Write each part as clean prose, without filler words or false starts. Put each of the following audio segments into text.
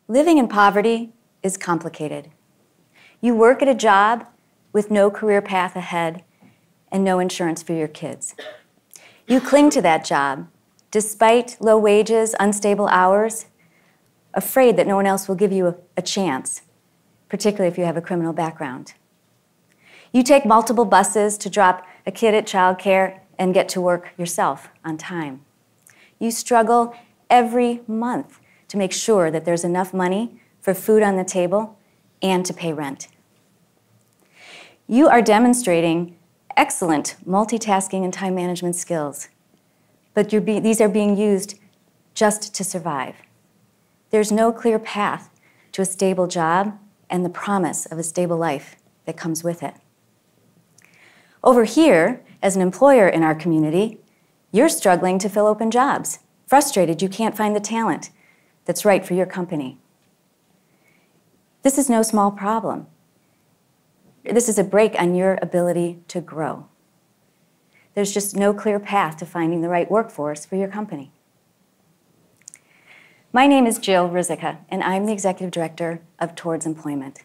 Living in poverty is complicated. You work at a job with no career path ahead and no insurance for your kids. You cling to that job despite low wages, unstable hours, afraid that no one else will give you a chance, particularly if you have a criminal background. You take multiple buses to drop a kid at childcare and get to work yourself on time. You struggle every month to make sure that there's enough money for food on the table and to pay rent. You are demonstrating excellent multitasking and time management skills, but these are being used just to survive. There's no clear path to a stable job and the promise of a stable life that comes with it. Over here, as an employer in our community, you're struggling to fill open jobs, frustrated you can't find the talent that's right for your company. This is no small problem. This is a brake on your ability to grow. There's just no clear path to finding the right workforce for your company. My name is Jill Ruzicka, and I'm the Executive Director of Towards Employment.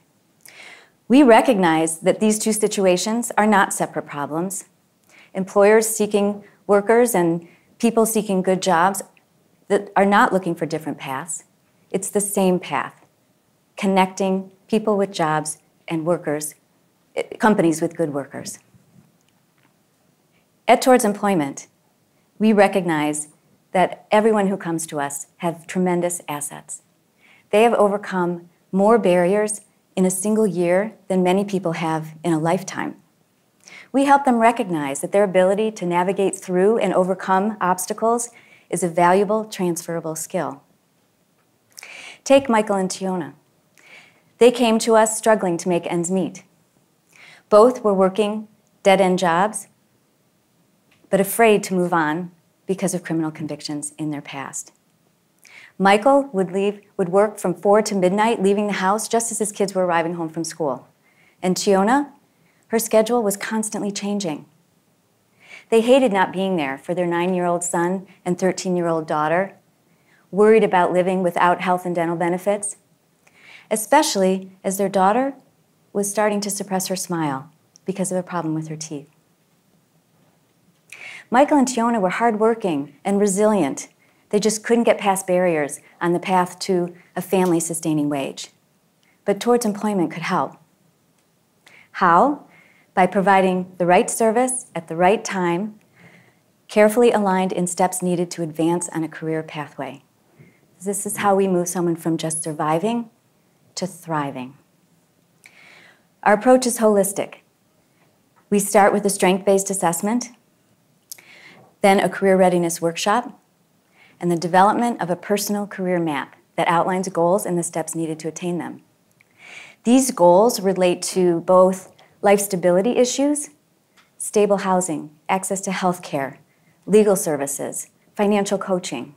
We recognize that these two situations are not separate problems. Employers seeking workers and people seeking good jobs that are not looking for different paths. It's the same path, connecting people with jobs and workers, companies with good workers. At Towards Employment, we recognize that everyone who comes to us have tremendous assets. They have overcome more barriers in a single year than many people have in a lifetime. We help them recognize that their ability to navigate through and overcome obstacles is a valuable, transferable skill. Take Michael and Tiona. They came to us struggling to make ends meet. Both were working dead-end jobs, but afraid to move on because of criminal convictions in their past. Michael would work from 4 to midnight, leaving the house just as his kids were arriving home from school. And Tiona, her schedule was constantly changing. They hated not being there for their 9-year-old son and 13-year-old daughter, worried about living without health and dental benefits, especially as their daughter was starting to suppress her smile because of a problem with her teeth. Michael and Tiona were hardworking and resilient. They just couldn't get past barriers on the path to a family-sustaining wage. But Towards Employment could help. How? By providing the right service at the right time, carefully aligned in steps needed to advance on a career pathway. This is how we move someone from just surviving to thriving. Our approach is holistic. We start with a strength-based assessment, then a career readiness workshop, and the development of a personal career map that outlines goals and the steps needed to attain them. These goals relate to both life stability issues, stable housing, access to health care, legal services, financial coaching,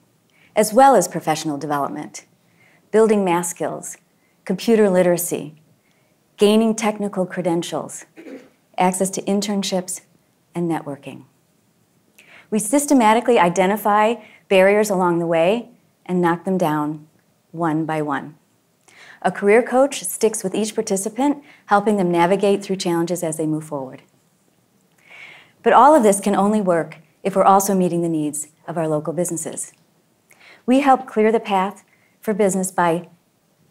as well as professional development, building math skills, computer literacy, gaining technical credentials, access to internships, and networking. We systematically identify barriers along the way and knock them down one by one. A career coach sticks with each participant, helping them navigate through challenges as they move forward. But all of this can only work if we're also meeting the needs of our local businesses. We help clear the path for business by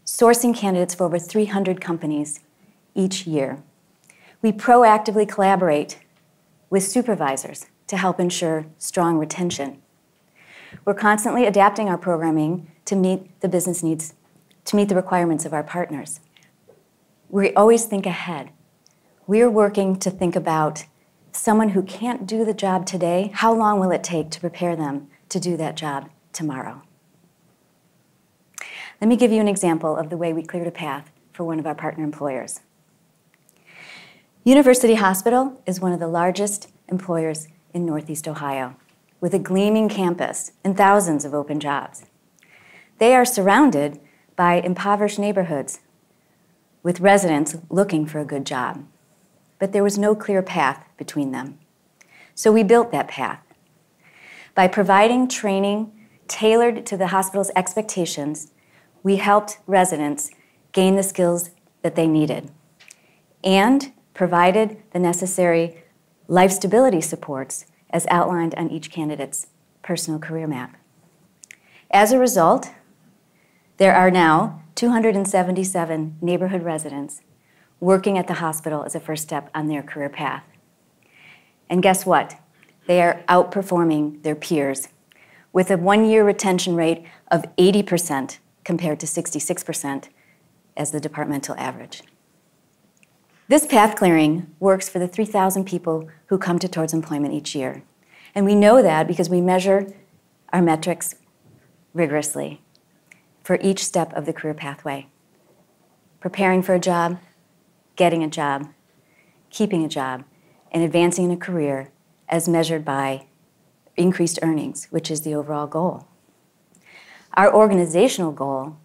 sourcing candidates for over 300 companies each year. We proactively collaborate with supervisors to help ensure strong retention. We're constantly adapting our programming to meet the business needs, to meet the requirements of our partners. We always think ahead. We're working to think about someone who can't do the job today, how long will it take to prepare them to do that job tomorrow? Let me give you an example of the way we cleared a path for one of our partner employers. University Hospital is one of the largest employers in Northeast Ohio, with a gleaming campus and thousands of open jobs. They are surrounded by impoverished neighborhoods with residents looking for a good job. But there was no clear path between them. So we built that path. By providing training tailored to the hospital's expectations, we helped residents gain the skills that they needed and provided the necessary life stability supports as outlined on each candidate's personal career map. As a result, there are now 277 neighborhood residents working at the hospital as a first step on their career path. And guess what? They are outperforming their peers with a one-year retention rate of 80% compared to 66% as the departmental average. This path clearing works for the 3,000 people who come to Towards Employment each year. And we know that because we measure our metrics rigorously for each step of the career pathway. Preparing for a job, getting a job, keeping a job, and advancing in a career as measured by increased earnings, which is the overall goal. Our organizational goal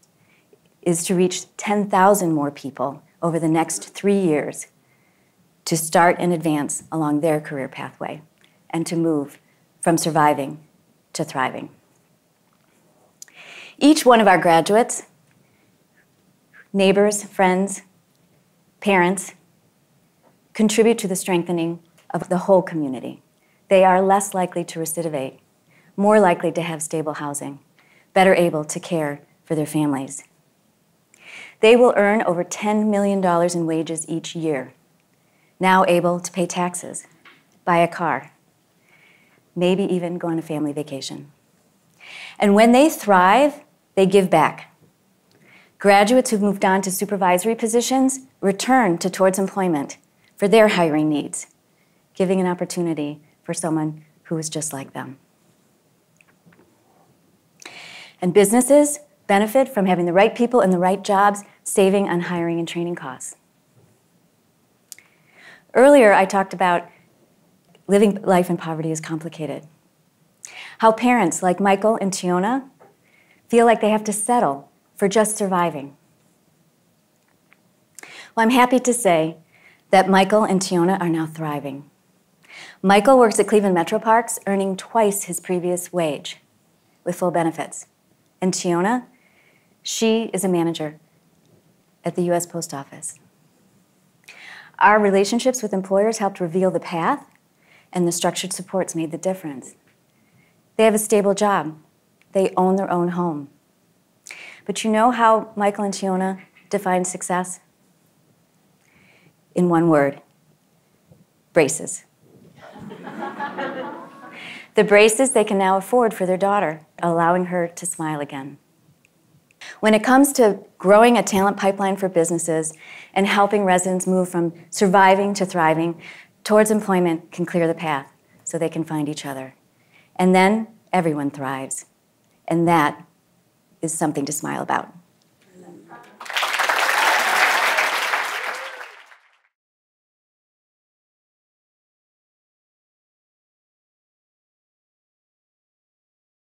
is to reach 10,000 more people over the next 3 years to start and advance along their career pathway and to move from surviving to thriving. Each one of our graduates, neighbors, friends, parents, contribute to the strengthening of the whole community. They are less likely to recidivate, more likely to have stable housing, better able to care for their families. They will earn over $10 million in wages each year, now able to pay taxes, buy a car, maybe even go on a family vacation. And when they thrive, they give back. Graduates who've moved on to supervisory positions return to Towards Employment for their hiring needs, giving an opportunity for someone who is just like them. And businesses benefit from having the right people in the right jobs, saving on hiring and training costs. Earlier, I talked about living life in poverty is complicated. How parents like Michael and Tiona feel like they have to settle for just surviving. Well, I'm happy to say that Michael and Tiona are now thriving. Michael works at Cleveland Metro Parks, earning twice his previous wage with full benefits. And Tiona, she is a manager at the U.S. Post Office. Our relationships with employers helped reveal the path, and the structured supports made the difference. They have a stable job. They own their own home. But you know how Michael and Tiona define success? In one word: braces. The braces they can now afford for their daughter, allowing her to smile again. When it comes to growing a talent pipeline for businesses and helping residents move from surviving to thriving, Towards Employment can clear the path so they can find each other. And then everyone thrives. And that is something to smile about.